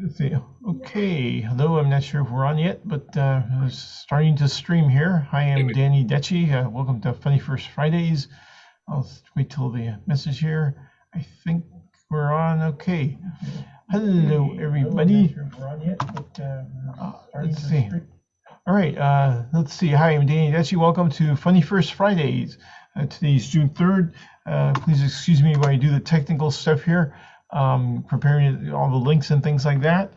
Let's see. Okay, hello. I'm not sure if we're on yet, but starting to stream here. Hi, I'm Danny Dechi. Welcome to Funny First Fridays. I'll wait till the message here. I think we're on. Okay. Hello, everybody. Let's see. All right. Let's see. Hi, I'm Danny Dechi. Welcome to Funny First Fridays. Today's June 3rd. Please excuse me while I do the technical stuff here. Preparing all the links and things like that.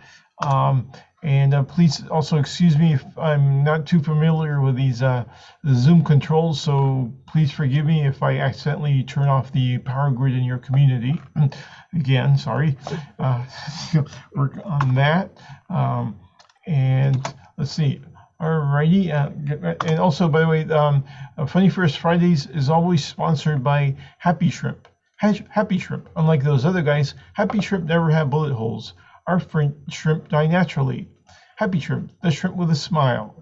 And please also excuse me if I'm not too familiar with these the Zoom controls, so please forgive me if I accidentally turn off the power grid in your community. Again, sorry. Work on that. And let's see. Alrighty. And also, by the way, Funny First Fridays is always sponsored by Happy Shrimp. Happy Shrimp. Unlike those other guys, Happy Shrimp never have bullet holes. Our shrimp die naturally. Happy Shrimp, the shrimp with a smile.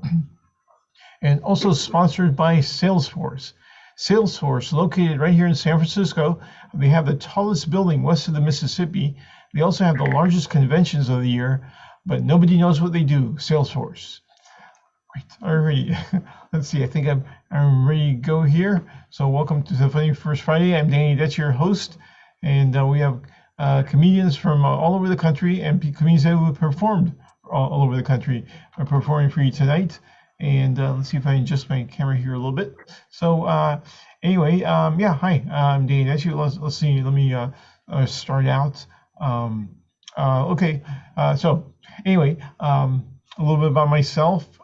And also sponsored by Salesforce. Salesforce, located right here in San Francisco. They have the tallest building west of the Mississippi. They also have the largest conventions of the year, but nobody knows what they do. Salesforce. Right, all right. Let's see. I think I'm ready to go here. So welcome to the Funny First Friday. I'm Danny Dechi, your host, and we have comedians from all over the country and comedians who have performed all over the country are performing for you tonight. And let's see if I can adjust my camera here a little bit. So anyway, yeah. Hi, I'm Danny Dechi. Let's see. Let me start out. Okay. So anyway. A little bit about myself.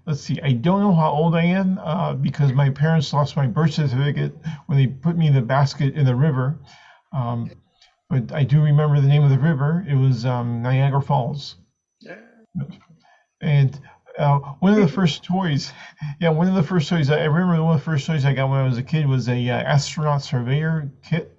Let's see. I don't know how old I am because my parents lost my birth certificate when they put me in the basket in the river. But I do remember the name of the river. It was Niagara Falls. Yeah. And one of the first toys, I remember one of the first toys I got when I was a kid was a astronaut surveyor kit.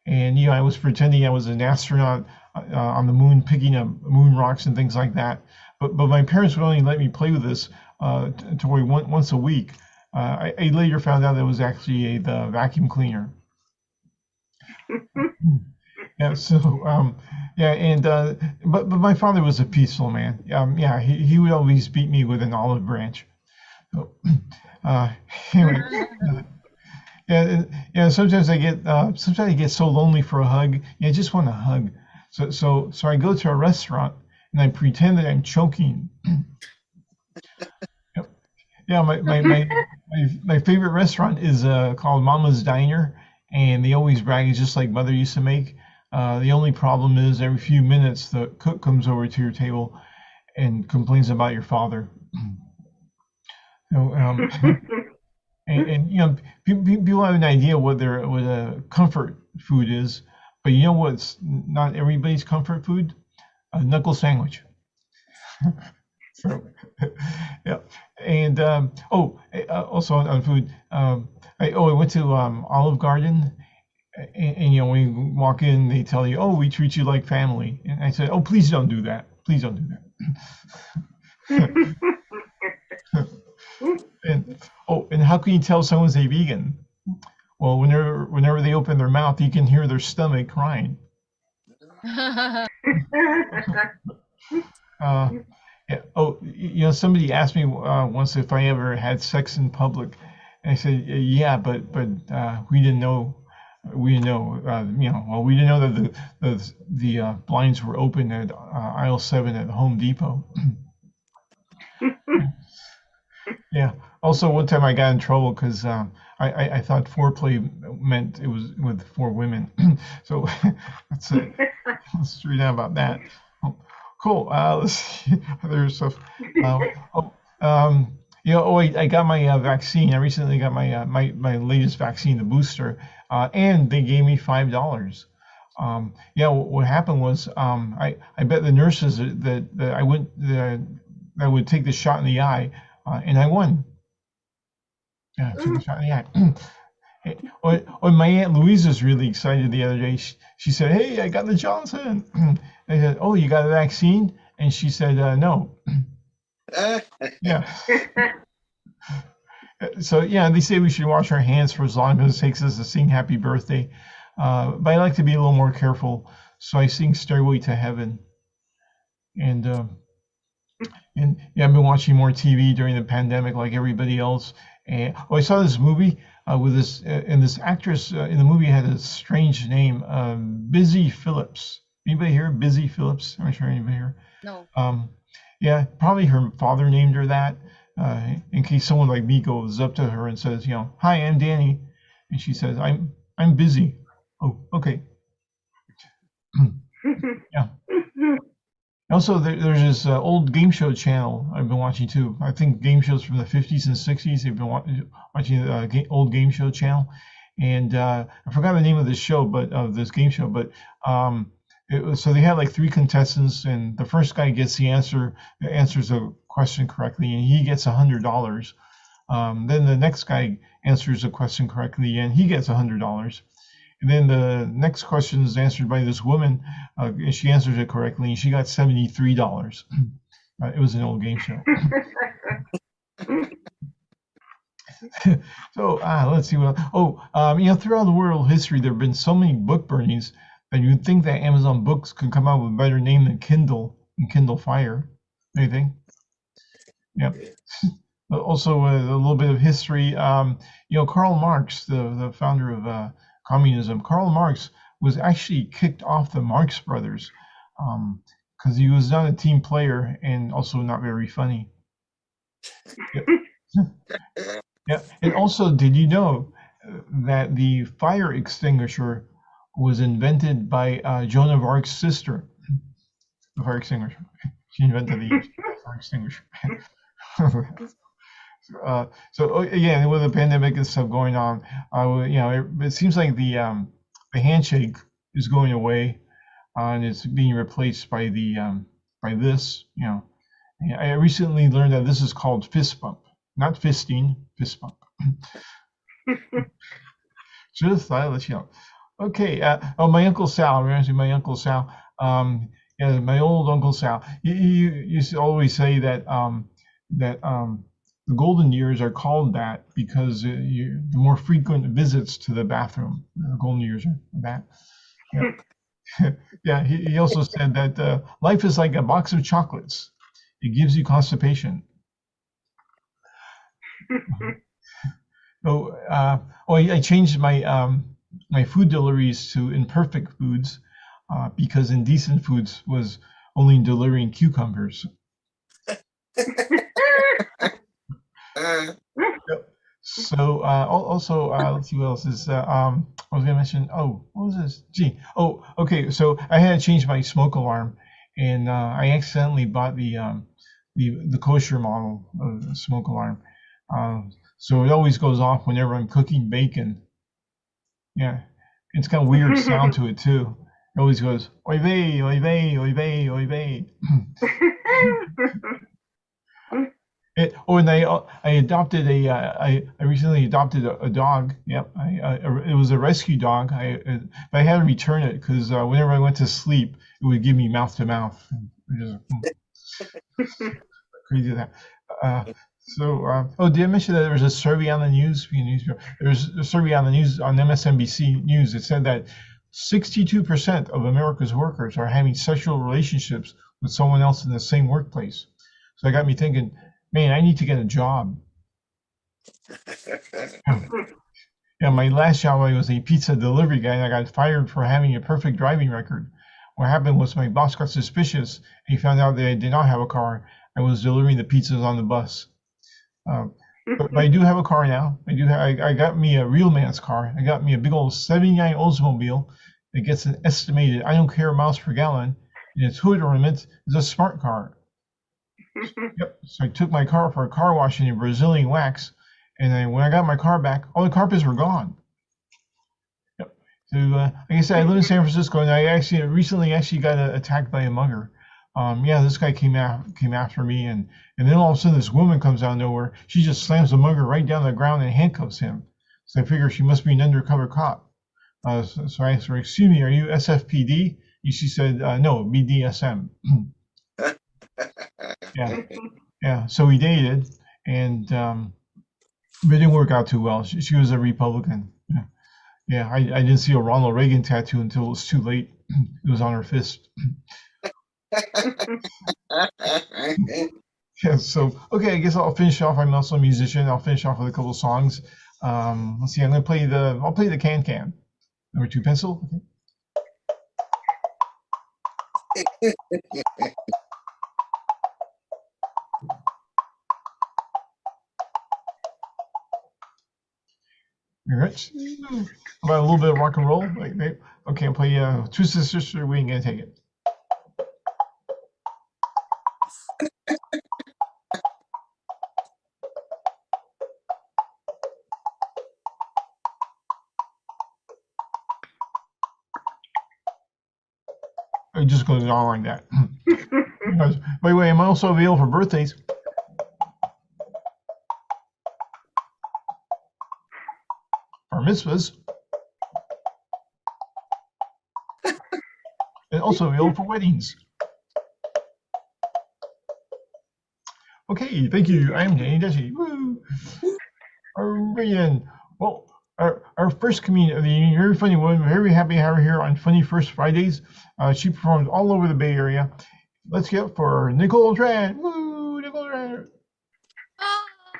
And I was pretending I was an astronaut on the moon, picking up moon rocks and things like that. But my parents would only let me play with this toy once a week. I later found out that it was actually the vacuum cleaner. Yeah. So but my father was a peaceful man. He would always beat me with an olive branch. So, anyway. Sometimes I get so lonely for a hug. I just want a hug. So I go to a restaurant and I pretend that I'm choking. Yep. Yeah, my favorite restaurant is called Mama's Diner, and they always brag it's just like Mother used to make. The only problem is every few minutes the cook comes over to your table and complains about your father. And people have an idea what a comfort food is, but you know what's not everybody's comfort food? A knuckle sandwich. So, yeah. And also on food, I went to Olive Garden, and when you walk in, they tell you, "Oh, we treat you like family." And I said, "Oh, please don't do that. Please don't do that." And how can you tell someone's a vegan? Well, whenever they open their mouth, you can hear their stomach crying. Somebody asked me once if I ever had sex in public, and I said, yeah, but we didn't know. We didn't know. We didn't know that the blinds were open at aisle 7 at Home Depot. Yeah. Also, one time I got in trouble because I thought foreplay meant it was with 4 women. So that's it. Let's read out about that. Cool. Let's see other stuff. I got my vaccine. I recently got my latest vaccine, the booster, and they gave me $5. What happened was I bet the nurses that I would take the shot in the eye, and I won. Yeah, I took the shot in the eye. My Aunt Louise was really excited the other day. She said, "Hey, I got the Johnson." I said, "Oh, you got a vaccine?" And she said, "No." Yeah. So they say we should wash our hands for as long as it takes us to sing Happy Birthday. But I like to be a little more careful, so I sing Stairway to Heaven. and yeah, I've been watching more TV during the pandemic, like everybody else. And I saw this movie with this, and this actress in the movie had a strange name, Busy Phillips. Anybody here? Busy Phillips? I'm not sure anybody here. No. Um, yeah, probably her father named her that. In case someone like me goes up to her and says, "Hi, I'm Danny," and she says, "I'm busy." Oh, okay. Yeah. Also, there's this old game show channel I've been watching too. I think game shows from the 50s and 60s. They've been watching the old game show channel, and I forgot the name of this show, but of this game show. But so they had like three contestants, and the first guy gets answers a question correctly, and he gets $100. Then the next guy answers a question correctly, and he gets $100. And then the next question is answered by this woman. She answers it correctly, and she got $73. It was an old game show. So let's see what. Throughout the world history, there have been so many book burnings that you'd think that Amazon Books could come out with a better name than Kindle and Kindle Fire. Anything? Yeah. Also, a little bit of history. Karl Marx, the founder of communism, Karl Marx was actually kicked off the Marx Brothers because he was not a team player and also not very funny. Yeah. And also, did you know that the fire extinguisher was invented by Joan of Arc's sister? The fire extinguisher. She invented the fire extinguisher. Yeah, with the pandemic and stuff going on, it seems like the handshake is going away, and it's being replaced by by this. I recently learned that this is called fist bump, not fisting, fist bump. Just thought I'd let you know. Okay. My Uncle Sal. Reminds me of my Uncle Sal. Yeah, my old Uncle Sal. He used to always say that the golden years are called that because the more frequent visits to the bathroom, the golden years are that. Yeah. Yeah. He also said that life is like a box of chocolates. It gives you constipation. I changed my food deliveries to imperfect foods because indecent foods was only delivering cucumbers. Yep. So also let's see what else is I was gonna mention. Oh, what was this? Gee. Oh, okay. So I had to change my smoke alarm, and I accidentally bought the kosher model of the smoke alarm. So it always goes off whenever I'm cooking bacon. Yeah, it's got a weird sound to it too. It always goes oy vey, oy vey, oy vey, oy vey. And I adopted I recently adopted a dog. Yep, it was a rescue dog. But I had to return it because whenever I went to sleep, it would give me mouth to mouth. Crazy that. Did I mention that there was a survey on the news? There's a survey on the news on MSNBC News. It said that 62% of America's workers are having sexual relationships with someone else in the same workplace. So that got me thinking, man, I need to get a job. Yeah, my last job I was a pizza delivery guy, and I got fired for having a perfect driving record. What happened was my boss got suspicious, and he found out that I did not have a car. I was delivering the pizzas on the bus. But I do have a car now. I got me a real man's car. I got me a big old '79 Oldsmobile that gets an estimated I don't care miles per gallon, and its hood ornament is a smart car. Yep. So I took my car for a car wash in Brazilian wax, and then when I got my car back, all the carpets were gone. Yep. So like I said, I live in San Francisco, and I recently got attacked by a mugger. This guy came after me, and then all of a sudden this woman comes out of nowhere. She just slams the mugger right down the ground and handcuffs him. So I figure she must be an undercover cop. So I asked her, "Excuse me, are you SFPD?" And she said, "No, BDSM." Yeah. So we dated, and it didn't work out too well. She was a Republican. Yeah. I didn't see a Ronald Reagan tattoo until it was too late. It was on her fist. Yeah, so okay, I guess I'll finish off. I'm also a musician. I'll finish off with a couple songs. Let's see. I'll play the can can. Number two pencil. Okay. All right. About a little bit of rock and roll. Okay, I'll play Two Sisters. We ain't gonna take it. I'm just going to go on that. By the way, I'm also available for birthdays. Bar mitzvahs. And also available for weddings. Okay, thank you. I am Danny Dechi. Woo! All right, then. Well, our first comedian of the evening, very funny woman. Very happy to have her here on Funny First Fridays. She performed all over the Bay Area. Let's get up for Nicole Tran. Woo, Nicole Tran.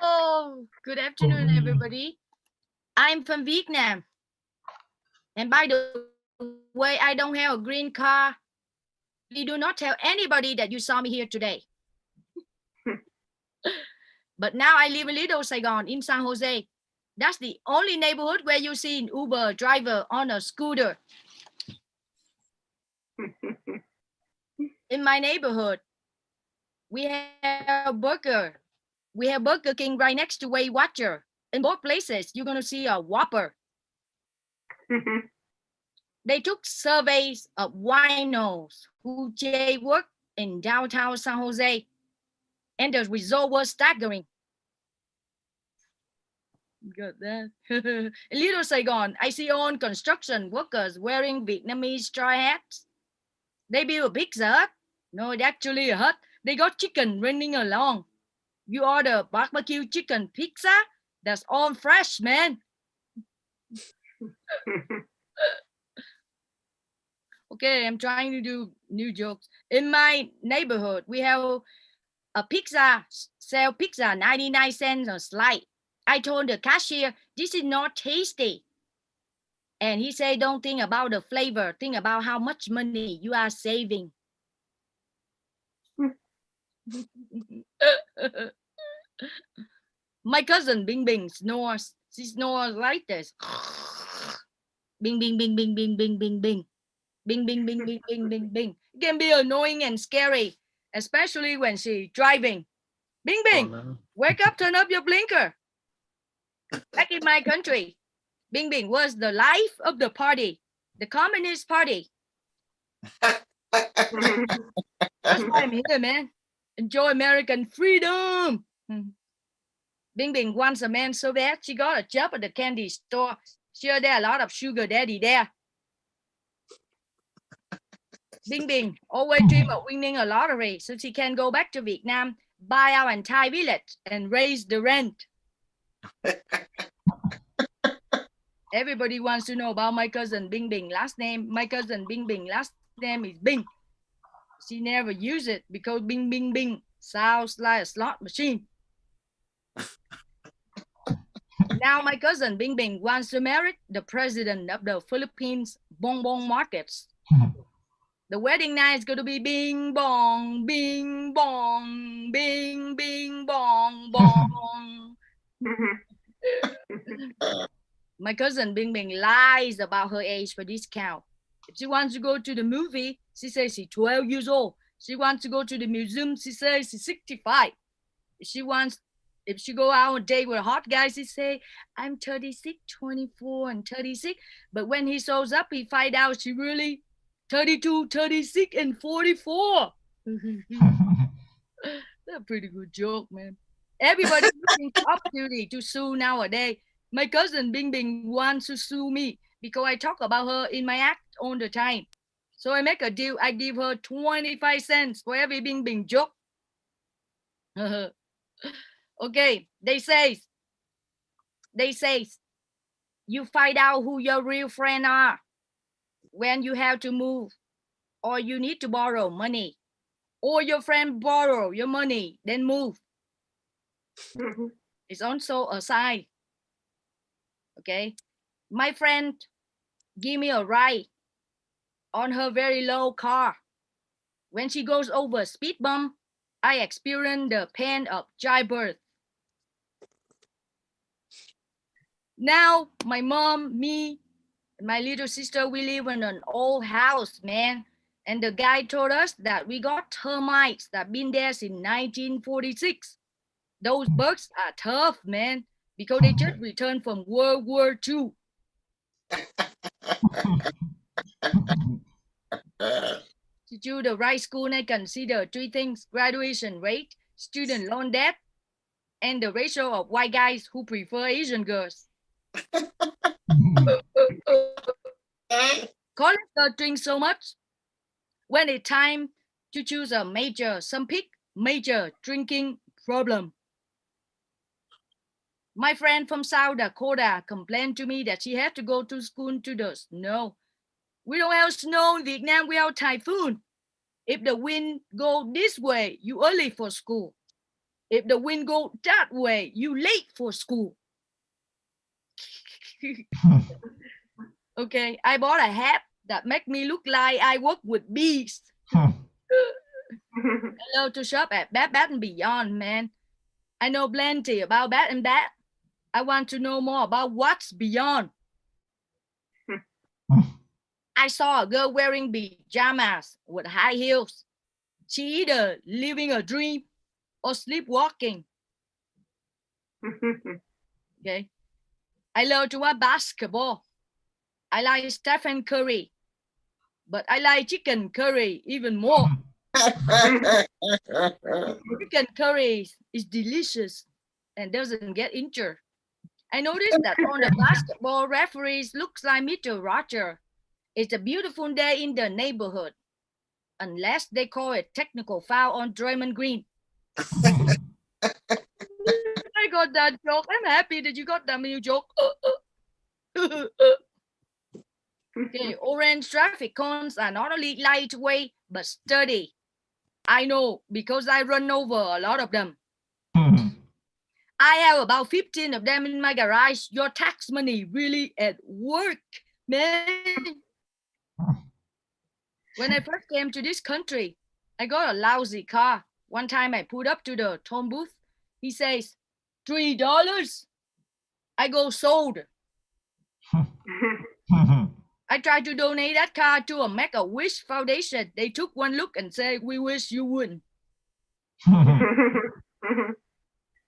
Oh, good afternoon, everybody. I'm from Vietnam. And by the way, I don't have a green car. Please do not tell anybody that you saw me here today. But now I live in Little Saigon in San Jose. That's the only neighborhood where you see an Uber driver on a scooter. In my neighborhood, we have Burger. We have Burger King right next to Weight Watcher. In both places, you're going to see a Whopper. They took surveys of winos who jaywalked in downtown San Jose, and the result was staggering. Got that? In Little Saigon, I see all construction workers wearing Vietnamese straw hats. They build a pizza hut. No, it's actually a hut. They got chicken running along. You order barbecue chicken pizza, that's all fresh, man. Okay, I'm trying to do new jokes. In my neighborhood, we have a pizza, sell pizza 99 cents a slice. I told the cashier, this is not tasty. And he said, don't think about the flavor, think about how much money you are saving. My cousin Bing Bing snores. She snores like this. Bing, bing, bing, bing, bing, bing, bing, bing. Bing, bing, bing, bing, bing, bing, bing. It can be annoying and scary, especially when she's driving. Bing, bing, wake up, turn up your blinker. Back in my country, Bing Bing was the life of the party, the Communist Party. That's why I'm here, man. Enjoy American freedom. Bing Bing wants a man so bad she got a job at the candy store. Sure, there are a lot of sugar daddy there. Bing Bing always dream of winning a lottery so she can go back to Vietnam, buy our entire village, and raise the rent. Everybody wants to know about my cousin Bing Bing last name. My cousin Bing Bing last name is Bing. She never used it because Bing Bing Bing sounds like a slot machine. Now my cousin Bing Bing wants to marry the president of the Philippines bonbon markets. The wedding night is going to be bing bong, bing bong, bing bing bong bong. My cousin Bing Bing lies about her age for discount. If she wants to go to the movie, she says she's 12 years old. She wants to go to the museum, she says she's 65. If she go out on a date with a hot guy, she say, I'm 36, 24, and 36. But when he shows up, he find out she really 32, 36, and 44. That's a pretty good joke, man. Everybody's looking for opportunity to sue nowadays. My cousin Bing Bing wants to sue me because I talk about her in my act all the time. So I make a deal. I give her 25 cents for every Bing Bing joke. Okay, they say, you find out who your real friends are when you have to move or you need to borrow money. or your friend borrow your money, then move. It's also a sign. Okay, my friend give me a ride on her very low car. When she goes over speed bump, I experience the pain of childbirth. Now my mom, me, and my little sister, we live in an old house, man. And the guy told us that we got termites that been there since 1946. Those bugs are tough, man, because they just returned from World War II. To choose the right school, I consider three things: graduation rate, student loan debt, and the ratio of white guys who prefer Asian girls. College girls drink so much. When it's time to choose a major, some pick major drinking problem. My friend from South Dakota complained to me that she had to go to school to the snow. We don't have snow in Vietnam, we have typhoon. If the wind go this way, you early for school. If the wind go that way, you late for school. Okay, I bought a hat that make me look like I work with bees. I love to shop at Bed Bath & Beyond, man. I know plenty about that and that. I want to know more about what's beyond. I saw a girl wearing pajamas with high heels. She either living a dream or sleepwalking. Okay. I love to watch basketball. I like Stephen Curry, but I like chicken curry even more. Chicken curry is delicious and doesn't get injured. I noticed that on the basketball referees looks like Mr. Roger. It's a beautiful day in the neighborhood, unless they call it technical foul on Draymond Green. I got that joke. I'm happy that you got that new joke. Okay, orange traffic cones are not only lightweight but sturdy. I know because I run over a lot of them. I have about 15 of them in my garage. Your tax money really at work, man. When I first came to this country, I got a lousy car. One time I pulled up to the toll booth. He says, $3. I go, sold. I tried to donate that car to a Make-A-Wish Foundation. They took one look and said, we wish you wouldn't.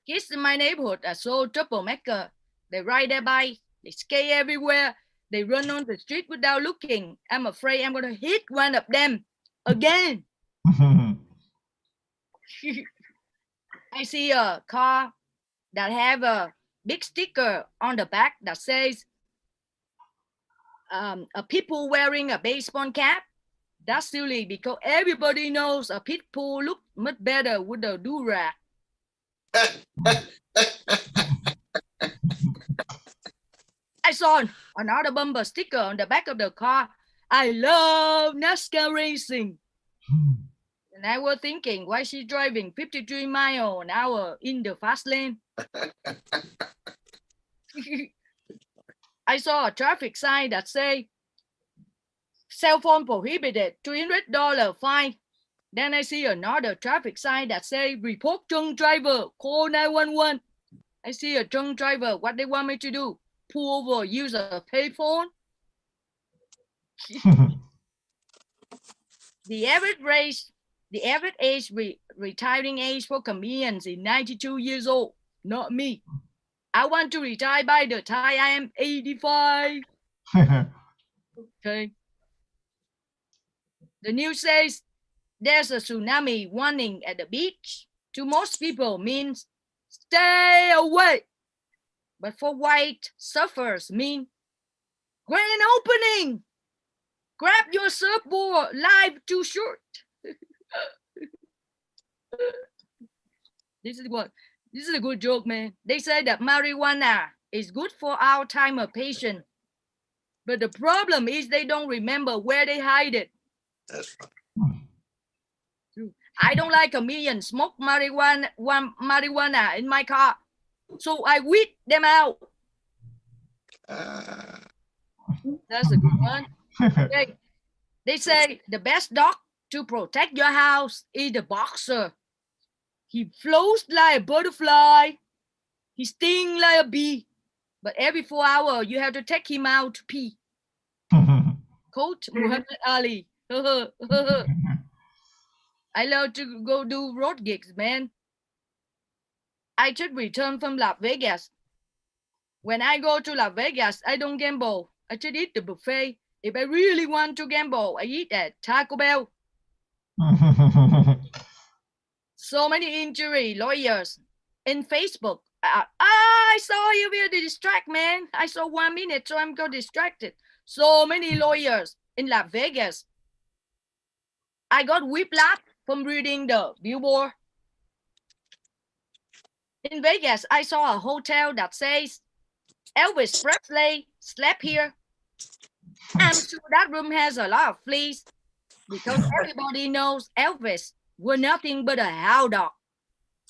Kids in my neighborhood are so troublemaker. They ride their bike, they skate everywhere, they run on the street without looking. I'm afraid I'm going to hit one of them again. I see a car that have a big sticker on the back that says, a people wearing a baseball cap. That's silly because everybody knows a pit bull look much better with a do-rag. I saw another bumper sticker on the back of the car. I love NASCAR racing. And I was thinking, why she driving 53 miles an hour in the fast lane? I saw a traffic sign that say, cell phone prohibited, $300 fine. Then I see another traffic sign that say, report drunk driver, call 911. I see a drunk driver, what they want me to do? Pull over, use a payphone? The average age retiring age for comedians is 92 years old. Not me. I want to retire by the time I am 85. Okay. The news says there's a tsunami warning at the beach. To most people means stay away. But for white surfers mean grand opening. Grab your surfboard, life too short. This is a good joke, man. They say that marijuana is good for Alzheimer's patients. But the problem is they don't remember where they hide it. That's right. I don't like comedians smoke marijuana in my car. So I weed them out. That's a good one. Okay. They say the best dog to protect your house is the boxer. He flows like a butterfly. He stings like a bee. But every 4 hours, you have to take him out to pee. Coach Muhammad Ali. I love to go do road gigs, man. I just returned from Las Vegas. When I go to Las Vegas, I don't gamble. I just eat the buffet. If I really want to gamble, I eat at Taco Bell. So many injury lawyers in Facebook. I saw you will distract, man. I saw 1 minute, so I'm got distracted. So many lawyers in Las Vegas. I got whiplash from reading the billboard. In Vegas, I saw a hotel that says Elvis Presley slept here. I'm sure that room has a lot of fleas because everybody knows Elvis was nothing but a hound dog.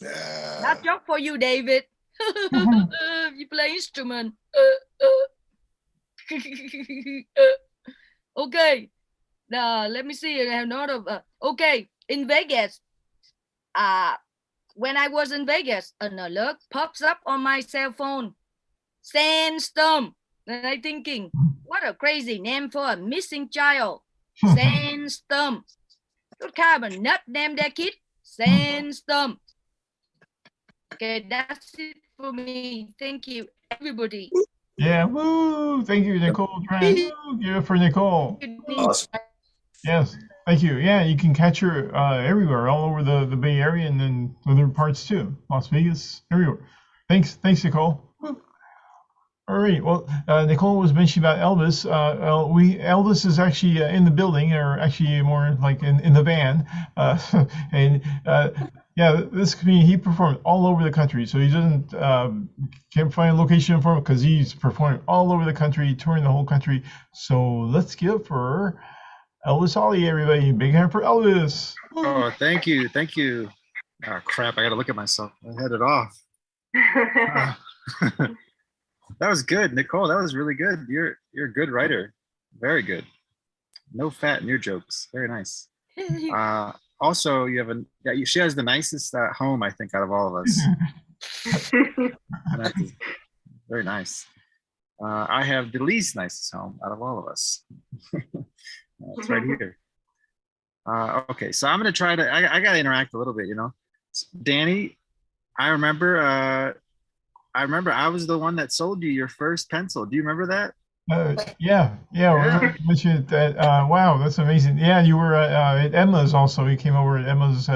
That joke for you, David. You play instrument. Okay. Let me see. I have not of. Okay, in Vegas. When I was in Vegas, an alert pops up on my cell phone. Sandstorm. And I'm thinking, what a crazy name for a missing child. Sandstorm. What kind of a nut name that kid? Sandstorm. Okay, that's it for me. Thank you, everybody. Yeah, woo! Thank you, Nicole. Woo, give it for Nicole. Awesome. Yes, thank you. Yeah, you can catch her everywhere, all over the Bay Area and then other parts too. Las Vegas, everywhere. Thanks, Nicole. Woo. All right. Well, Nicole was mentioning about Elvis. Elvis is actually in the building, or actually more like in the van. And yeah, this comedian, he performed all over the country. So he doesn't can't find a location for him because he's performing all over the country, touring the whole country. So let's give it for Elvis Holly, everybody. Big hand for Elvis. Oh, thank you. Oh crap! I got to look at myself. I had it off. That was good, Nicole. That was really good. You're a good writer. Very good. No fat in your jokes. Very nice. Also, you have she has the nicest home, I think, out of all of us. That's very nice. I have the least nicest home out of all of us. It's right here. Okay, so I'm gonna try to. I gotta interact a little bit, Danny, I remember I was the one that sold you your first pencil. Do you remember that? Yeah. Mentioned that. Wow, that's amazing. Yeah, you were at Emma's also. You came over at Emma's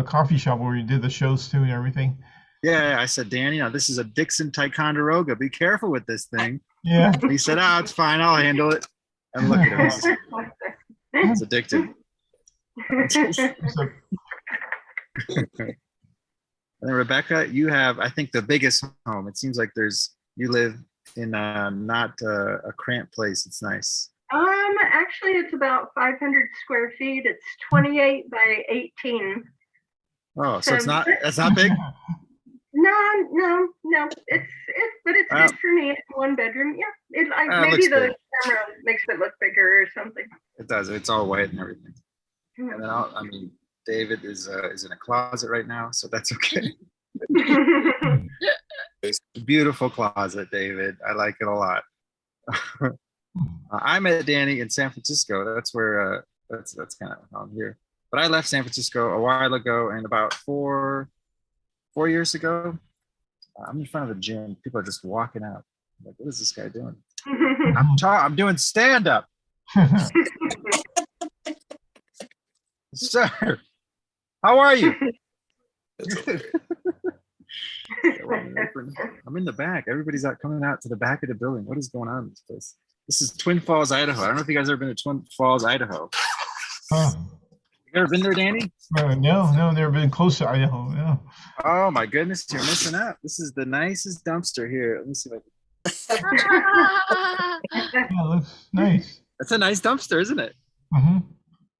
coffee shop where you did the shows too and everything. Yeah, I said, Danny, this is a Dixon Ticonderoga. Be careful with this thing. Yeah. And he said, it's fine. I'll handle it. And look at him. He's addicted. And then Rebecca, you have, I think, the biggest home. It seems like you live in not a cramped place. It's nice. Actually, it's about 500 square feet. It's 28 by 18. Oh, so it's not big? No. It's good for me. It's 1 bedroom. Yeah. Maybe the camera makes it look bigger or something. It does. It's all white and everything. And then David is in a closet right now, so that's okay. Beautiful closet, David. I like it a lot. I met Danny in San Francisco. That's where that's kind of how I'm here. But I left San Francisco a while ago, and about four years ago, I'm in front of a gym. People are just walking out. I'm like, what is this guy doing? I'm doing stand up. Sir, how are you? I'm in the back. Everybody's coming out to the back of the building. What is going on in this place? This is Twin Falls, Idaho. I don't know if you guys have ever been to Twin Falls, Idaho. You ever been there, Danny? No, never been close to Idaho. No. Oh my goodness, you're missing out. This is the nicest dumpster here. Let me see if I can. Yeah, looks nice. That's a nice dumpster, isn't it? Mm-hmm.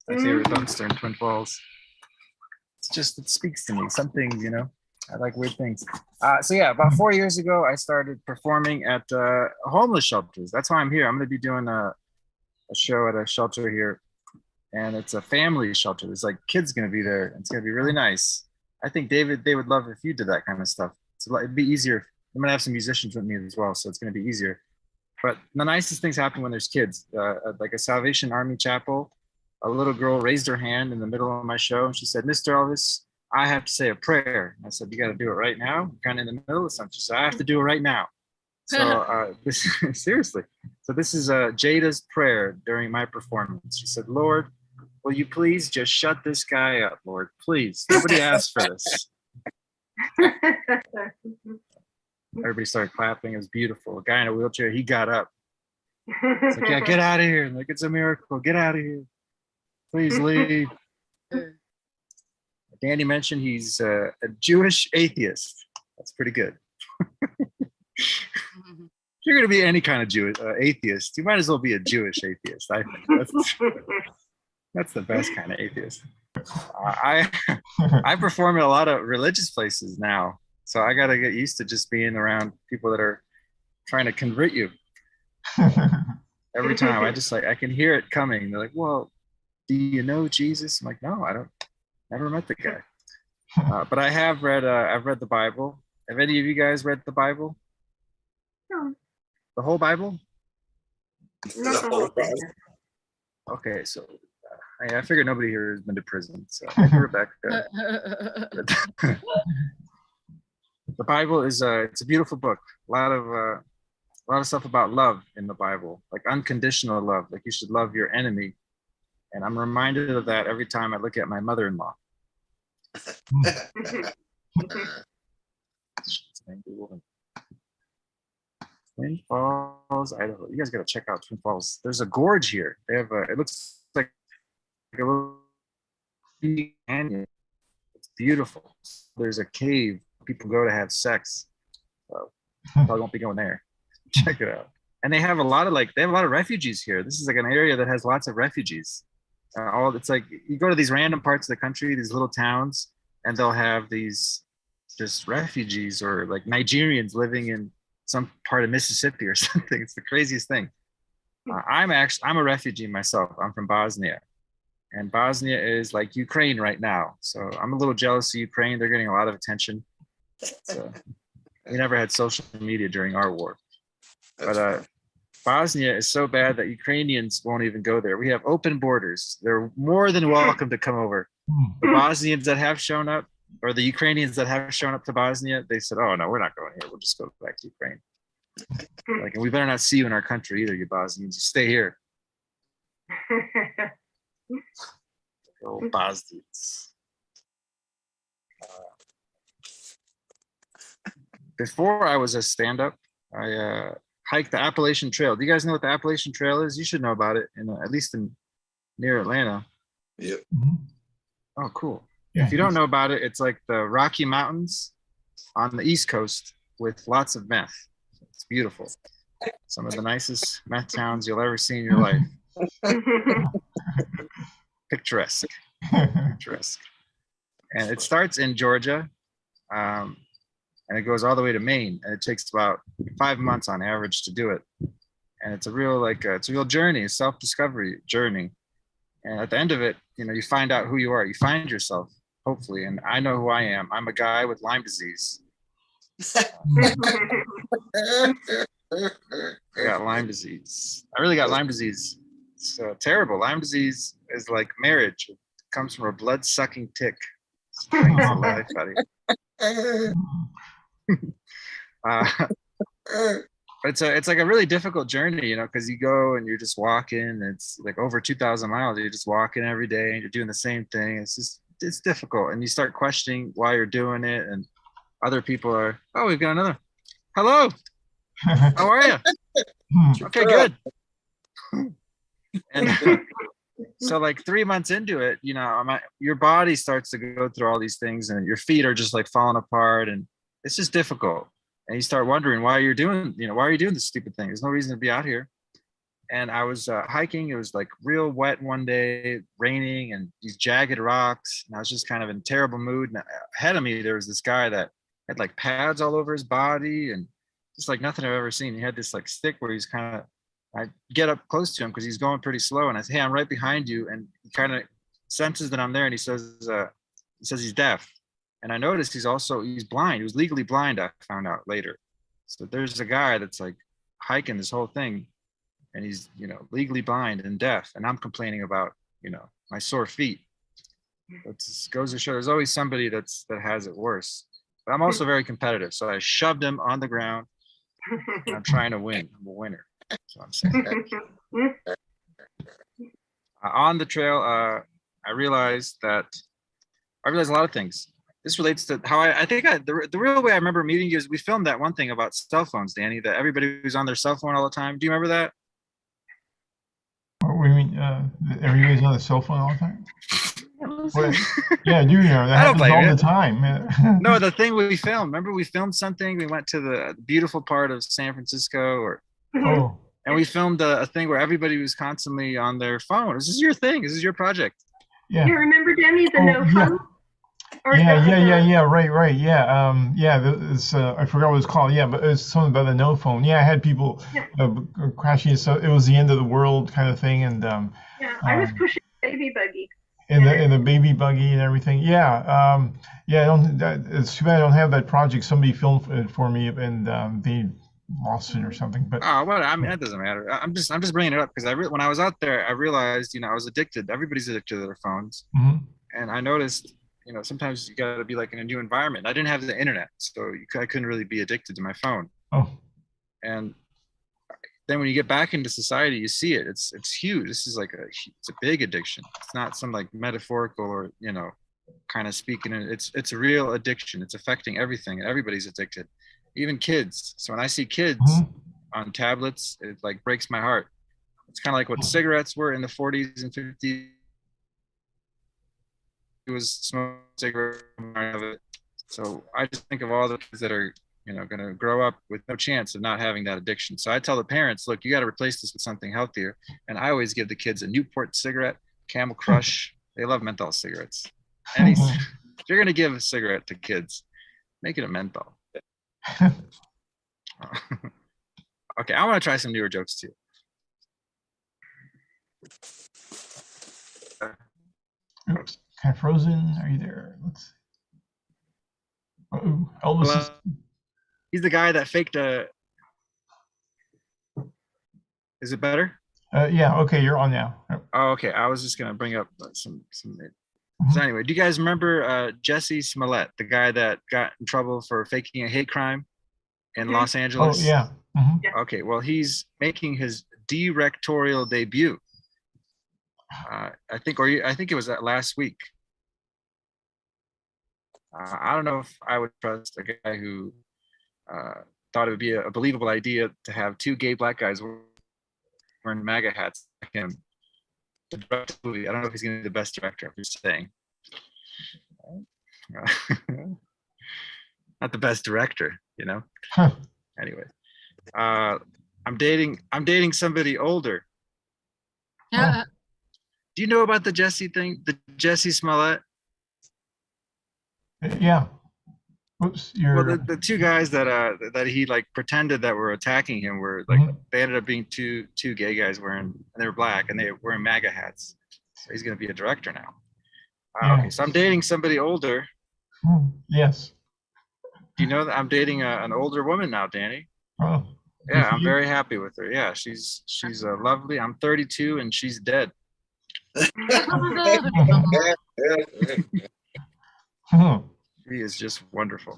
My favorite dumpster in Twin Falls. it speaks to me. Something, you know, I like weird things. So yeah, about 4 years ago, I started performing at homeless shelters. That's why I'm here. I'm going to be doing a show at a shelter here, and it's a family shelter. There's like kids going to be there. It's going to be really nice. I think they would love if you did that kind of stuff. So it'd be easier. I'm going to have some musicians with me as well, so it's going to be easier. But the nicest things happen when there's kids. Like a Salvation Army chapel, a little girl raised her hand in the middle of my show, and she said, "Mr. Elvis, I have to say a prayer." And I said, "You got to do it right now." Kind of in the middle of something. She said, "I have to do it right now." So this seriously. So this is Jada's prayer during my performance. She said, "Lord, will you please just shut this guy up, Lord? Please. Nobody asked for this." Everybody started clapping. It was beautiful. A guy in a wheelchair, he got up. It's like, "Yeah, get out of here." Like, it's a miracle. Get out of here. Please leave. Danny mentioned he's a Jewish atheist. That's pretty good. If you're going to be any kind of Jewish atheist, you might as well be a Jewish atheist. I think that's the best kind of atheist. I perform in a lot of religious places now, so I got to get used to just being around people that are trying to convert you. Every time I can hear it coming. They're like, "Well, do you know Jesus?" I'm like, "No, I don't. Never met the guy." But I have read. I've read the Bible. Have any of you guys read the Bible? No, The whole Bible? not the whole thing. Okay, so I figured nobody here has been to prison. So maybe Rebecca. The Bible is it's a beautiful book. A lot of stuff about love in the Bible, like unconditional love. Like you should love your enemy. And I'm reminded of that every time I look at my mother-in-law. Twin Falls, Idaho. You guys got to check out Twin Falls. There's a gorge here. They have it looks like a little canyon. It's beautiful. There's a cave people go to have sex. So probably won't be going there. Check it out. And they have a lot of refugees here. This is like an area that has lots of refugees. It's like you go to these random parts of the country, these little towns, and they'll have these just refugees or like Nigerians living in some part of Mississippi or something. It's the craziest thing. I'm a refugee myself. I'm from Bosnia, and Bosnia is like Ukraine right now. So I'm a little jealous of Ukraine. They're getting a lot of attention. So we never had social media during our war, but Bosnia is so bad that Ukrainians won't even go there. We have open borders. They're more than welcome to come over. The Bosnians that have shown up, or the Ukrainians that have shown up to Bosnia, they said, "Oh no, we're not going here. We'll just go back to Ukraine." Like, and we better not see you in our country either, you Bosnians. You stay here. Oh, Bosnians. Before I was a stand-up, I hiked the Appalachian Trail. Do you guys know what the Appalachian Trail is? You should know about it, at least near Atlanta. Yep. Oh, cool. Yeah, if you don't know about it, it's like the Rocky Mountains on the East Coast with lots of meth. It's beautiful. Some of the nicest meth towns you'll ever see in your life. Picturesque. Picturesque. And it starts in Georgia, and it goes all the way to Maine, and it takes about 5 months on average to do it. And it's a real journey, a self-discovery journey. And at the end of it, you find out who you are. You find yourself, hopefully. And I know who I am. I'm a guy with Lyme disease. I got Lyme disease. I really got Lyme disease. It's terrible. Lyme disease is like marriage. It comes from a blood-sucking tick. It brings the life out of you. It's like a really difficult journey, because you go and you're just walking. It's like over 2,000 miles. You're just walking every day and you're doing the same thing. It's difficult, and you start questioning why you're doing it. And other people are, "Oh, we've got another. Hello, how are you? Okay, good." And so like 3 months into it, your body starts to go through all these things, and your feet are just like falling apart, and it's just difficult. And you start wondering why you're doing this stupid thing. There's no reason to be out here. and I was hiking. It was like real wet one day, raining, and these jagged rocks. And I was just kind of in a terrible mood. And ahead of me, there was this guy that had like pads all over his body, and just like nothing I've ever seen. He had this like stick where he's kind of, I get up close to him because he's going pretty slow, and I say, "Hey, I'm right behind you." And he kind of senses that I'm there, and he says he's deaf. And I noticed he's blind. He was legally blind, I found out later. So there's a guy that's like hiking this whole thing, and he's, you know, legally blind and deaf, and I'm complaining about, you know, my sore feet. It just goes to show there's always somebody that has it worse. But I'm also very competitive, so I shoved him on the ground, and I'm trying to win. I'm a winner. So I'm saying on the trail, I realized a lot of things. This relates to how the real way I remember meeting you is we filmed that one thing about cell phones, Danny, that everybody was on their cell phone all the time. Do you remember that? What do you mean? Everybody's on the cell phone all the time? What? Yeah, I do remember. That happens all the time. No, the thing we filmed. Remember, we filmed something. We went to the beautiful part of San Francisco, and we filmed a thing where everybody was constantly on their phone. This is your thing. This is your project. Yeah. You remember, Danny, the no phone? Yeah. Right. Yeah. It's I forgot what it's called. Yeah, but it's something about the no phone. Yeah, I had people crashing. So it was the end of the world kind of thing, and I was pushing a baby buggy. In the baby buggy and everything. Yeah. It's too bad I don't have that project. Somebody filmed it for me, and they lost it or something. But I mean, that doesn't matter. I'm just bringing it up because when I was out there, I realized, you know, I was addicted. Everybody's addicted to their phones, and I noticed, you know, sometimes you got to be like in a new environment. I didn't have the internet, so I couldn't really be addicted to my phone. And then when you get back into society, you see it. It's huge. This is like it's a big addiction. It's not some like metaphorical or, you know, kind of speaking. It's a real addiction. It's affecting everything. Everybody's addicted, even kids. So when I see kids on tablets, it like breaks my heart. It's kind of like what cigarettes were in the 40s and 50s. It was smoking cigarettes. So I just think of all the kids that are, you know, going to grow up with no chance of not having that addiction. So I tell the parents, look, you got to replace this with something healthier. And I always give the kids a Newport cigarette, Camel Crush. They love menthol cigarettes. If you're going to give a cigarette to kids, make it a menthol. Okay, I want to try some newer jokes too. Oops, kind of frozen. Are you there? Let's see. Elvis. He's the guy that faked a. Is it better? Yeah. Okay, you're on now. Oh, okay. I was just gonna bring up some. So anyway, do you guys remember Jesse Smollett, the guy that got in trouble for faking a hate crime in Los Angeles? Oh yeah. Okay. Well, he's making his directorial debut. I think it was last week. I don't know if I would trust a guy who thought it would be a believable idea to have two gay black guys wearing MAGA hats like him to direct a movie. I don't know if he's going to be the best director. I'm just saying. Not the best director, you know. Anyway, I'm dating somebody older. Do you know about the Jesse thing? The Jesse Smollett? Yeah. Oops, well, the two guys that he like pretended that were attacking him were like they ended up being two gay guys and they were black and they were wearing MAGA hats. So he's gonna be a director now. Okay, so I'm dating somebody older. Yes. Do you know that I'm dating an older woman now, Danny? Oh. Yeah, I'm very happy with her. Yeah, she's lovely. I'm 32 and she's dead. He is just wonderful.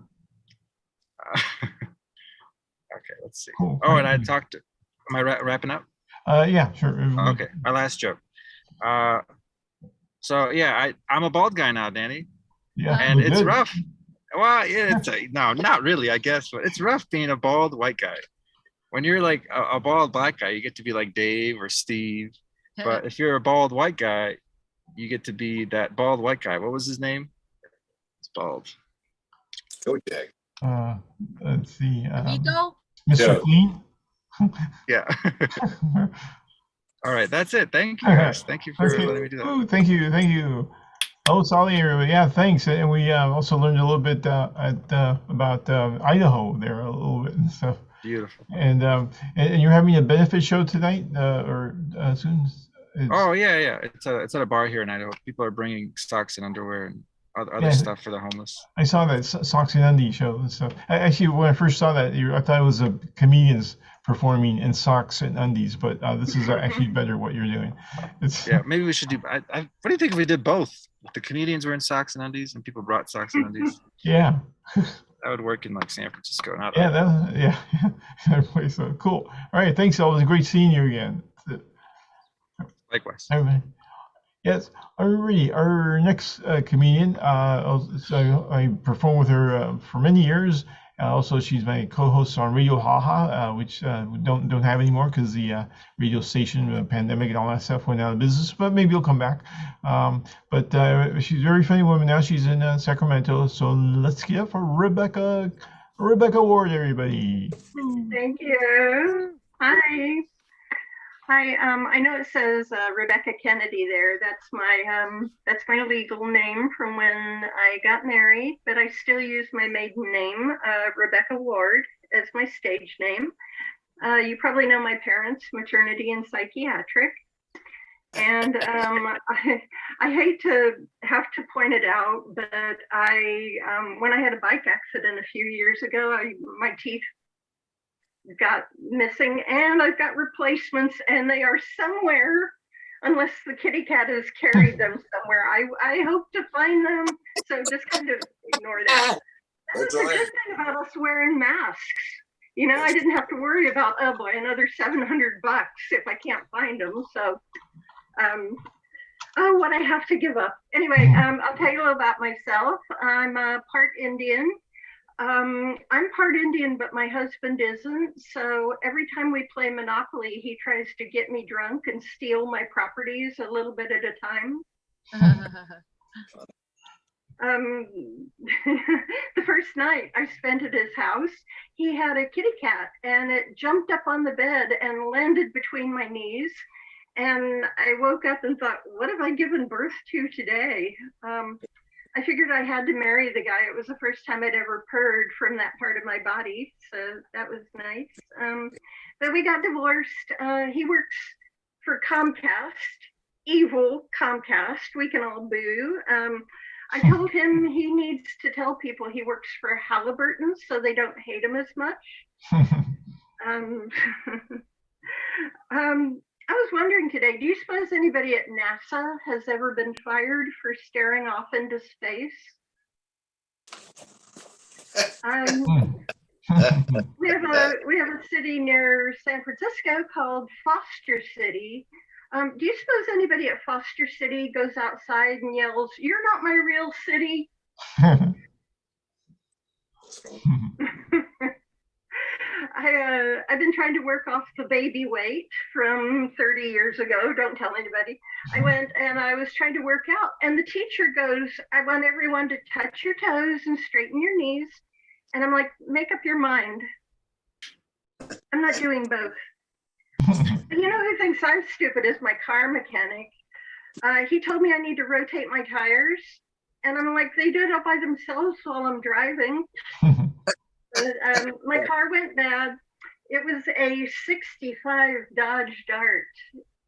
Okay, let's see. Cool. Oh, and I talked to. Am I wrapping up? Yeah, sure. Okay, my last joke. So yeah, I'm a bald guy now, Danny. Yeah, and it's rough. Well, yeah, no, not really, I guess, but it's rough being a bald white guy. When you're like a bald black guy, you get to be like Dave or Steve. But if you're a bald white guy, you get to be that bald white guy. What was his name? It's bald. Kojak. Let's see. Vito? Mr. Clean. Yeah. All right, that's it. Thank you guys. Thank you for Okay. letting me do that. Ooh, thank you, thank you. Oh, Solly, everybody. Yeah, thanks. And we also learned a little bit about Idaho there a little bit and stuff. Beautiful. And you're having a benefit show tonight or soon? Oh yeah. It's at a bar here in Idaho. People are bringing socks and underwear and other Yeah. stuff for the homeless. I saw that Socks and Undies show and stuff. Actually, when I first saw that, I thought it was comedians performing in socks and undies, but this is actually better what you're doing. Yeah, maybe we should do. What do you think if we did both? The comedians were in socks and undies, and people brought socks and undies. Yeah. That would work in like San Francisco. Not Yeah, that place. Cool. All right, thanks. It was great seeing you again. Likewise. Everybody. Yes, alrighty. Our next comedian, so I performed with her for many years. Also, she's my co-host on Radio Haha, which we don't have anymore because the radio station pandemic and all that stuff went out of business. But maybe it'll come back. But she's a very funny woman now. She's in Sacramento. So let's get up for Rebecca Ward, everybody. Thank you. Hi. Hi. I know it says Rebecca Kennedy there. That's my legal name from when I got married, but I still use my maiden name, Rebecca Ward, as my stage name. You probably know my parents, maternity and psychiatric. And I hate to have to point it out, but when I had a bike accident a few years ago, my teeth got missing, and I've got replacements, and they are somewhere, unless the kitty cat has carried them somewhere. I hope to find them, so just kind of ignore that. That's the good thing about us wearing masks. You know, I didn't have to worry about, oh boy, another $700 if I can't find them. So, oh, what I have to give up. Anyway, I'll tell you about myself. I'm part Indian. I'm part Indian, but my husband isn't. So every time we play Monopoly, he tries to get me drunk and steal my properties a little bit at a time. The first night I spent at his house, he had a kitty cat, and it jumped up on the bed and landed between my knees. And I woke up and thought, what have I given birth to today? I figured I had to marry the guy. It was the first time I'd ever purred from that part of my body. So that was nice. But we got divorced. He works for Comcast, evil Comcast. We can all boo. I told him he needs to tell people he works for Halliburton so they don't hate him as much. I was wondering today, do you suppose anybody at NASA has ever been fired for staring off into space? We have a city near San Francisco called Foster City. Do you suppose anybody at Foster City goes outside and yells, "You're not my real city"? I've been trying to work off the baby weight from 30 years ago. Don't tell anybody. I went and I was trying to work out, and the teacher goes, "I want everyone to touch your toes and straighten your knees." And I'm like, make up your mind. I'm not doing both. And you know who thinks I'm stupid is my car mechanic. He told me I need to rotate my tires, and I'm like, they do it all by themselves while I'm driving. My car went bad. It was a 65 Dodge Dart.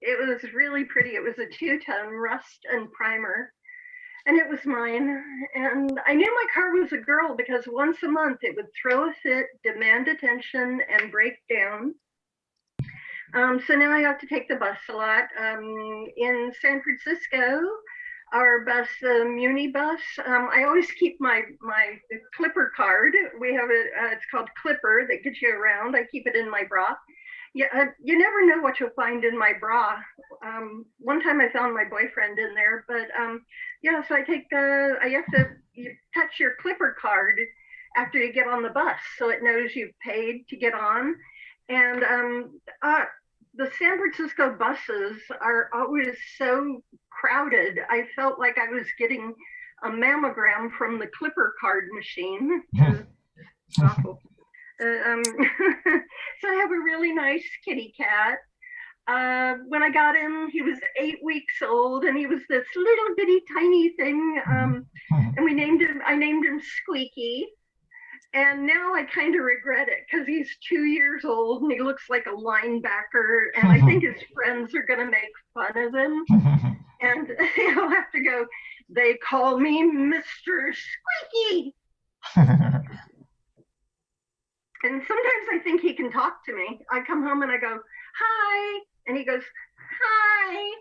It was really pretty. It was a 2-ton rust and primer, and it was mine. And I knew my car was a girl because once a month it would throw a fit, demand attention, and break down. So now I have to take the bus a lot. In San Francisco, our bus, the Muni bus, I always keep my Clipper card. We have it's called Clipper that gets you around. I keep it in my bra. Yeah, you never know what you'll find in my bra. One time I found my boyfriend in there, but yeah, so you touch your Clipper card after you get on the bus, so it knows you've paid to get on. And the San Francisco buses are always so crowded. I felt like I was getting a mammogram from the Clipper card machine. It's awful. So I have a really nice kitty cat. When I got him, he was 8 weeks old, and he was this little bitty tiny thing. And I named him Squeaky. And now I kind of regret it because he's 2 years old and he looks like a linebacker. And I think his friends are going to make fun of him. And he'll have to go, they call me Mr. Squeaky. And sometimes I think he can talk to me. I come home and I go, hi. And he goes, hi.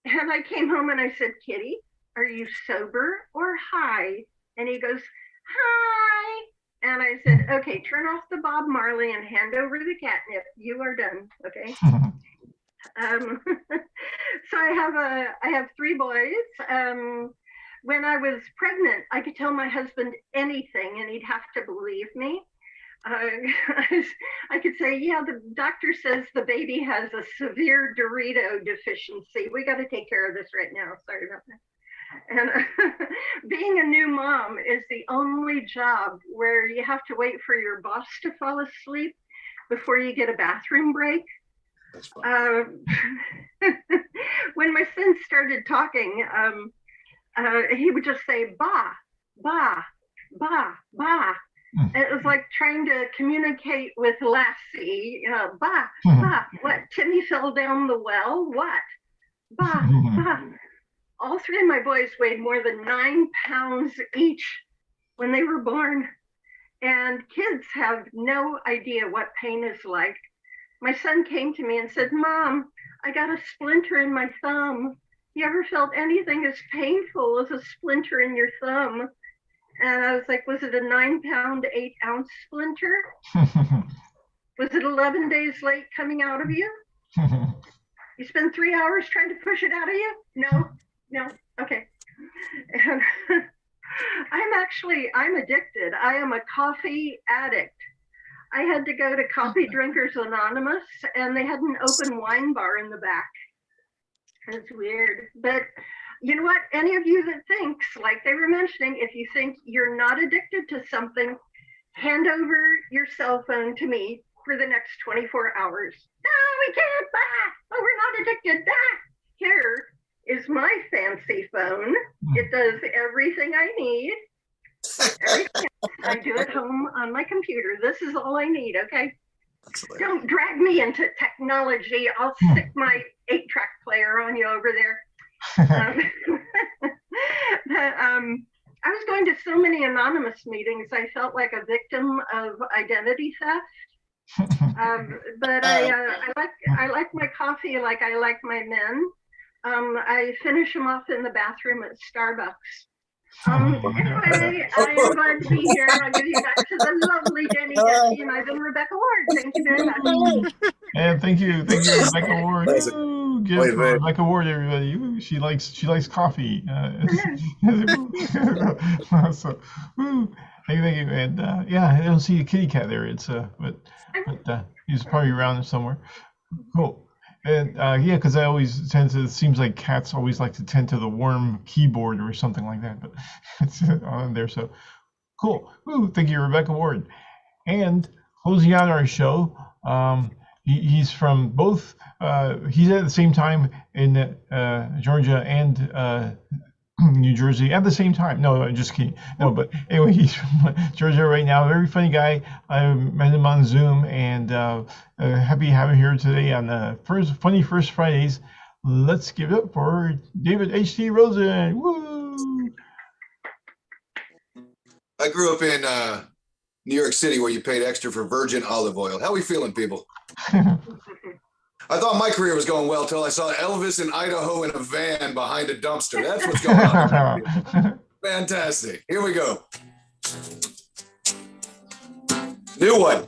And I came home and I said, Kitty, are you sober or high? And he goes, hi. And I said, okay, turn off the Bob Marley and hand over the catnip. You are done, okay? So I have 3 boys. When I was pregnant, I could tell my husband anything and he'd have to believe me. I could say, yeah, the doctor says the baby has a severe Dorito deficiency. We got to take care of this right now. Sorry about that. And being a new mom is the only job where you have to wait for your boss to fall asleep before you get a bathroom break. That's fine. When my son started talking, he would just say, ba, ba, ba, ba. And it was like trying to communicate with Lassie, ba, ba, what, Timmy fell down the well? What? Ba, ba. All 3 of my boys weighed more than 9 pounds each when they were born. And kids have no idea what pain is like. My son came to me and said, Mom, I got a splinter in my thumb. You ever felt anything as painful as a splinter in your thumb? And I was like, was it a 9-pound, 8-ounce splinter? Was it 11 days late coming out of you? You spend 3 hours trying to push it out of you? No, okay. And I'm addicted. I am a coffee addict. I had to go to Coffee Drinkers Anonymous and they had an open wine bar in the back. It's weird, but you know what? Any of you that thinks, like they were mentioning, if you think you're not addicted to something, hand over your cell phone to me for the next 24 hours. No, we can't. Oh, we're not addicted. Here is my fancy phone. It does everything I need. Everything else I do at home on my computer. This is all I need, okay? Excellent. Don't drag me into technology. I'll stick my 8-track player on you over there. I was going to so many anonymous meetings, I felt like a victim of identity theft. But I like my coffee like I like my men. I finish them off in the bathroom at Starbucks. Anyway, I am glad to be here. I'll give you back to the lovely Jenny Dechi, and I've been Rebecca Ward. Thank you very much. And thank you, Rebecca Ward. That's it. Ooh, give Wait, it for Rebecca Ward, everybody. Ooh, she likes coffee. So, ooh, thank you. And yeah, I don't see a kitty cat there. It's but he's probably around somewhere. Cool. And yeah, because I always tend to, it seems like cats always like to tend to the warm keyboard or something like that, but it's on there. So cool. Ooh, thank you, Rebecca Ward. And closing out our show, he's from both, he's at the same time in Georgia and New Jersey at the same time. No, just kidding. No, but anyway, he's from Georgia right now. Very funny guy. I met him on Zoom, and happy to have him here today on the Funny First Fridays. Let's give it up for David H.T. Rosen. Woo! I grew up in New York City where you paid extra for virgin olive oil. How we feeling, people? I thought my career was going well till I saw Elvis in Idaho in a van behind a dumpster. That's what's going on. Fantastic. Here we go. New one.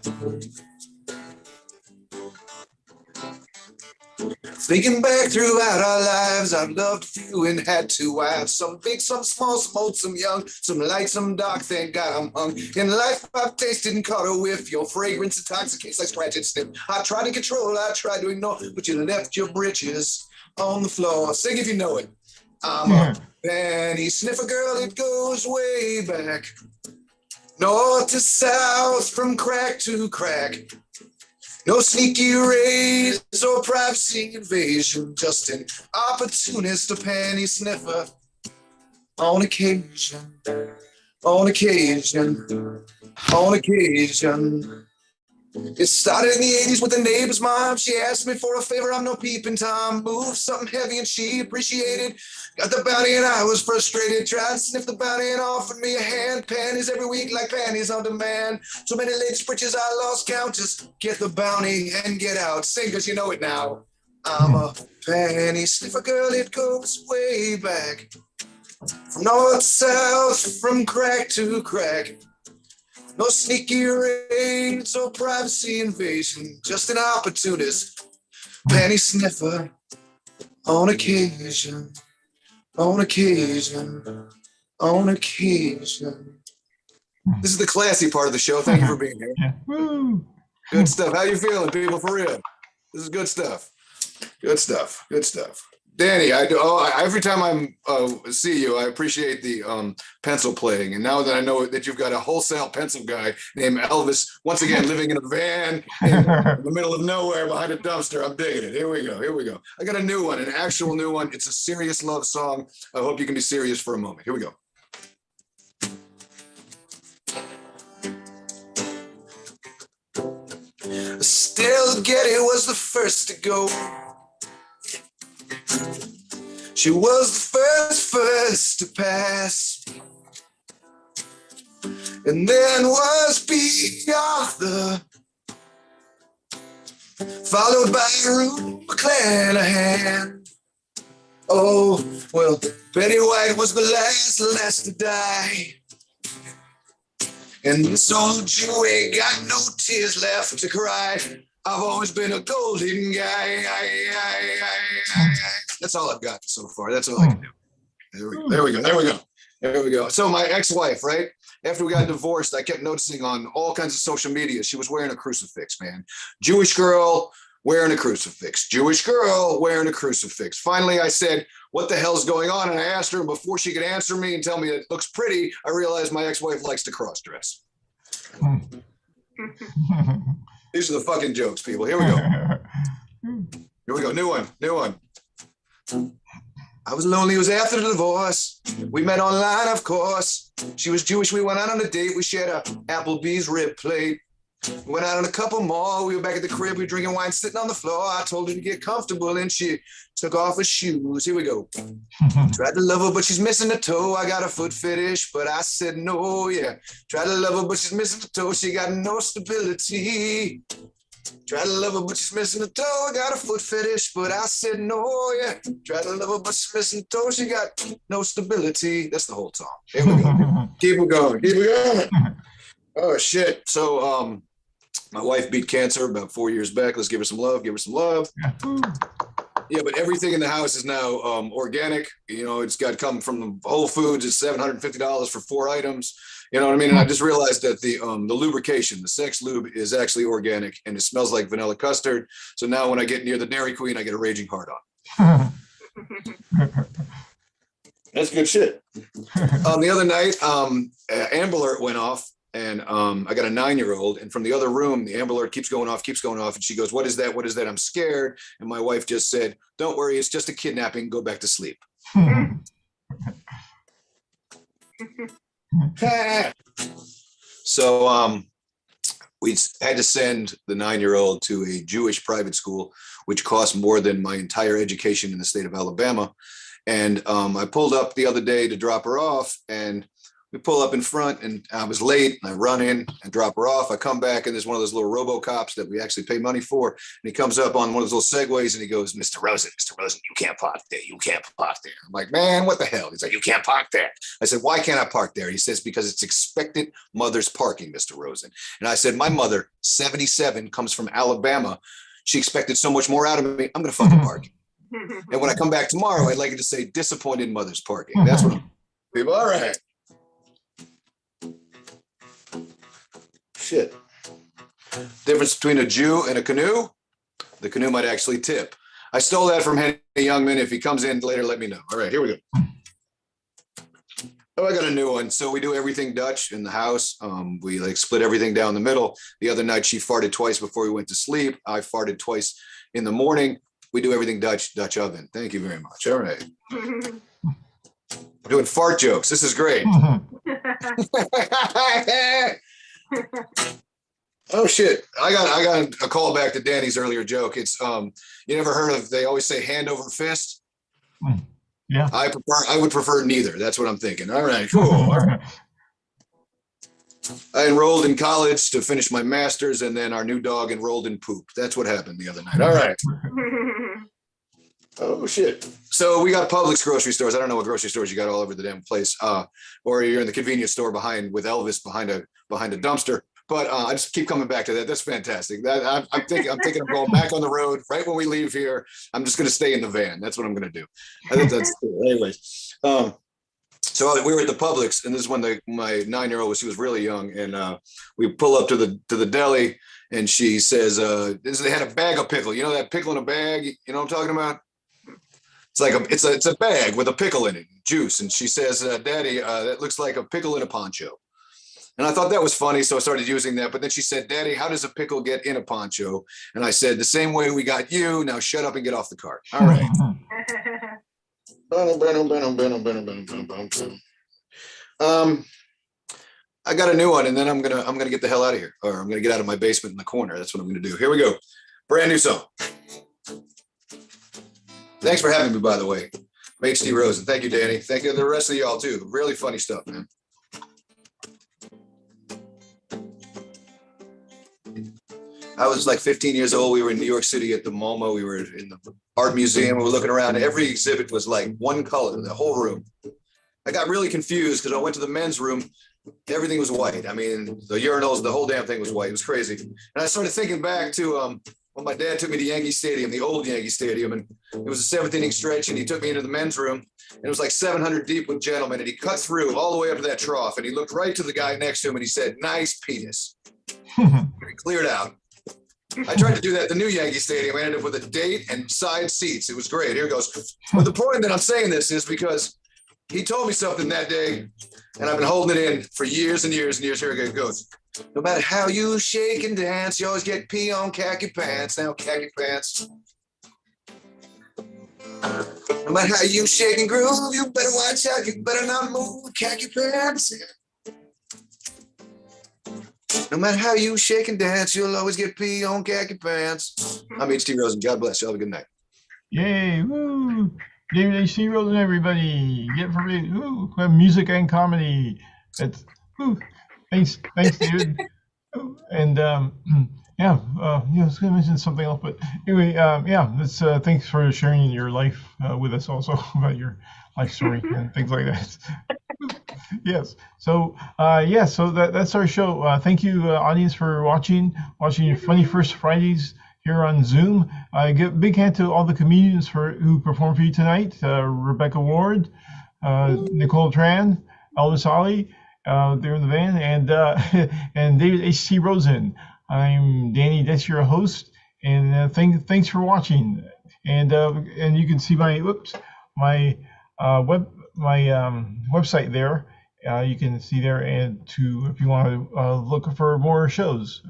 Thinking back throughout our lives, I've loved a few and had 2 wives. Some big, some small, some old, some young, some light, some dark, thank God I'm hung. In life I've tasted and caught a whiff. Your fragrance intoxicates like scratch and sniff. I tried to control, I tried to ignore, but you left your britches on the floor. Sing if you know it. I'm a penny sniffer girl, it goes way back. North to south, from crack to crack. No sneaky raids or privacy invasion, just an opportunist, a panty sniffer. On occasion, on occasion, on occasion. It started in the 80s with the neighbor's mom. She asked me for a favor, I'm no peeping Tom. Move something heavy and she appreciated. Got the bounty and I was frustrated. Tried to sniff the bounty and offered me a hand. Panties every week like panties on demand. So many ladies' britches I lost count. Just get the bounty and get out. Sing 'cause you know it now. I'm a panty sniffer girl, it goes way back. From north to south, from crack to crack. No sneaky raids or privacy invasion, just an opportunist, panty sniffer, on occasion, on occasion, on occasion. This is the classy part of the show. Thank you for being here. Yeah. Woo. Good stuff. How you feeling, people? For real, this is good stuff. Good stuff. Good stuff. Danny, every time I see you, I appreciate the pencil playing. And now that I know that you've got a wholesale pencil guy named Elvis, once again, living in a van in the middle of nowhere behind a dumpster, I'm digging it. Here we go. Here we go. I got a new one, an actual new one. It's a serious love song. I hope you can be serious for a moment. Here we go. Still Getty was the first to go. She was the first to pass. And then was B. Arthur, followed by Ruth McClanahan. Oh, well, Betty White was the last to die. And this old Jew ain't got no tears left to cry. I've always been a golden guy. That's all I've got so far. That's all I can do. There we go. So my ex-wife, right? After we got divorced, I kept noticing on all kinds of social media, she was wearing a crucifix, man. Jewish girl wearing a crucifix. Jewish girl wearing a crucifix. Finally, I said, what the hell's going on? And I asked her, and before she could answer me and tell me it looks pretty, I realized my ex-wife likes to cross-dress. These are the fucking jokes, people. Here we go. Here we go. New one. I was lonely. It was after the divorce. We met online, of course. She was Jewish. We went out on a date. We shared a Applebee's rib plate. We went out on a couple more. We were back at the crib. We were drinking wine, sitting on the floor. I told her to get comfortable, and she took off her shoes. Here we go. Tried to love her, but she's missing a toe. I got a foot fetish, but I said no, yeah. Tried to love her, but she's missing a toe. She got no stability. Tried to love her, but she's missing a toe. I got a foot fetish, but I said no, yeah. Tried to love her, but she's missing a toe. She got no stability. That's the whole song. Here we go. Keep it going. Oh, shit. So, my wife beat cancer about 4 years back. Let's give her some love. Yeah, but everything in the house is now organic. You know, it's got come from the Whole Foods. It's $750 for 4 items. You know what I mean? And I just realized that the lubrication, the sex lube, is actually organic, and it smells like vanilla custard. So now when I get near the Dairy Queen, I get a raging hard on. That's good shit. The other night, Amber Alert went off. And I got a 9-year-old, and from the other room, the Amber Alert keeps going off. And she goes, what is that? What is that? I'm scared. And my wife just said, don't worry, it's just a kidnapping. Go back to sleep. So we had to send the 9-year-old to a Jewish private school, which cost more than my entire education in the state of Alabama. And I pulled up the other day to drop her off, and we pull up in front, and I was late, and I run in and drop her off. I come back, and there's one of those little RoboCops that we actually pay money for. And he comes up on one of those little segways, and he goes, Mr. Rosen, you can't park there. You can't park there. I'm like, man, what the hell? He's like, you can't park there. I said, why can't I park there? He says, because it's expected mother's parking, Mr. Rosen. And I said, my mother, 77, comes from Alabama. She expected so much more out of me. I'm going to fucking park. And when I come back tomorrow, I'd like it to say disappointed mother's parking. That's what I'm people. All right. Shit. Difference between a Jew and a canoe? The canoe might actually tip. I stole that from Henny Youngman. If he comes in later, let me know. All right, here we go. Oh, I got a new one. So we do everything Dutch in the house. We like split everything down the middle. The other night she farted twice before we went to sleep. I farted twice in the morning. We do everything Dutch oven. Thank you very much. All right. We're doing fart jokes. This is great. Oh shit. I got a call back to Danny's earlier joke. It's you never heard of, they always say hand over fist? Yeah. I would prefer neither. That's what I'm thinking. All right, cool. All right. I enrolled in college to finish my master's, and then our new dog enrolled in poop. That's what happened the other night. All right. Oh shit. So we got Publix grocery stores. I don't know what grocery stores you got all over the damn place. Or you're in the convenience store with Elvis behind a dumpster. But I just keep coming back to that. That's fantastic. I'm thinking of going back on the road right when we leave here. I'm just going to stay in the van. That's what I'm going to do. I think that's cool. Anyways. So we were at the Publix, and this is when my 9-year-old she was really young, and we pull up to the deli, and she says, "They had a bag of pickle. You know that pickle in a bag? You know what I'm talking about? It's like it's a bag with a pickle in it, juice." And she says, "Daddy, that looks like a pickle in a poncho." And I thought that was funny, so I started using that. But then she said, "Daddy, how does a pickle get in a poncho?" And I said, "The same way we got you. Now shut up and get off the cart." All right. I got a new one, and then I'm gonna get the hell out of here, or I'm gonna get out of my basement in the corner. That's what I'm gonna do. Here we go. Brand new song. Thanks for having me, by the way. HD Rosen. Thank you, Danny. Thank you to the rest of y'all too. Really funny stuff, man. I was like 15 years old. We were in New York City at the MoMA. We were in the art museum. We were looking around. Every exhibit was like one color, the whole room. I got really confused because I went to the men's room. Everything was white. I mean, the urinals, the whole damn thing was white. It was crazy. And I started thinking back to when my dad took me to Yankee Stadium, the old Yankee Stadium, and it was a seventh inning stretch, and he took me into the men's room, and it was like 700 deep with gentlemen, and he cut through all the way up to that trough, and he looked right to the guy next to him, and he said, "Nice penis." And he cleared out. I tried to do that at the new Yankee Stadium. I ended up with a date and side seats. It was great. Here it goes. But the point that I'm saying this is because he told me something that day, and I've been holding it in for years and years and years. Here it goes. No matter how you shake and dance, you always get pee on khaki pants. Now khaki pants. No matter how you shake and groove, you better watch out. You better not move with khaki pants. No matter how you shake and dance, you'll always get pee on khaki pants. I'm HD Rosen. God bless you. Have a good night. Yay! Woo! David H.C. Rosen, everybody. Get for me. Woo! Music and comedy. It's woo. Thanks, David. And yeah, I was going to mention something else, but anyway, yeah. It's thanks for sharing your life with us, also about your life story and things like that. Yes. So yeah. So that's our show. Thank you, audience, for watching Funny First Fridays here on Zoom. Give a big hand to all the comedians who performed for you tonight. Rebecca Ward, Nicole Tran, Elvis Ali, there in the van, and David H.C. Rosen. I'm Danny Dechi, your host, and thanks for watching. And you can see my website there. You can see there, and if you want to look for more shows,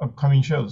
upcoming shows.